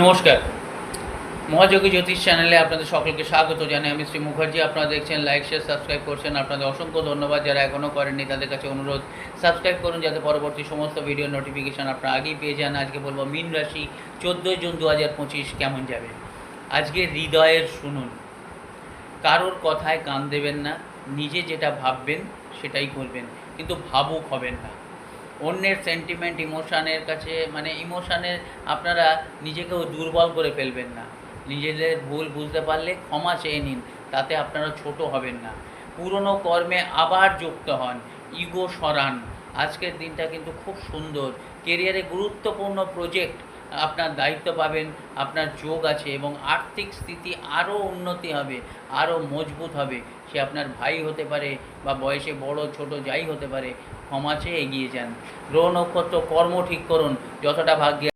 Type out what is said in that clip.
নমস্কার। মহাযোগী জ্যোতিষ চ্যানেলে আপনাদের সকলকে স্বাগত জানাই। আমি শ্রী মুখার্জি। আপনারা দেখছেন, লাইক শেয়ার সাবস্ক্রাইব করছেন। আপনাদের অসংখ্য ধন্যবাদ। যারা এখনও করেননি তাদের কাছে অনুরোধ, সাবস্ক্রাইব করুন যাতে পরবর্তী সমস্ত ভিডিও নোটিফিকেশান আপনারা আগেই পেয়ে যান। আজকে বলবো মীন রাশি 14 জুন 2025 কেমন যাবে। আজকে হৃদয়ের শুনুন, কারোর কথায় কান দেবেন না, নিজে যেটা ভাববেন সেটাই করবেন, কিন্তু ভাবুক হবেন না। অন্যের সেন্টিমেন্ট ইমোশানের কাছে ইমোশানের আপনারা নিজেকেও দুর্বল করে ফেলবেন না। নিজেদের ভুল বুঝতে পারলে ক্ষমা চেয়ে নিন, তাতে আপনারা ছোট হবেন না। পুরনো কর্মে আবার যুক্ত হন, ইগো সরান। আজকের দিনটা কিন্তু খুব সুন্দর। কেরিয়ারে গুরুত্বপূর্ণ প্রজেক্ট আপনার দায়িত্ব পাবেন, আপনার যোগ আছে এবং আর্থিক স্থিতি আরও উন্নতি হবে, আরও মজবুত হবে। সে আপনার ভাই হতে পারে বা বয়সে বড় ছোট যাই হতে পারে। ক্ষমা চেয়ে এগিয়ে যান। গ্রহ নক্ষত্র কর্ম ঠিক করুন, যতটা ভাগ্যে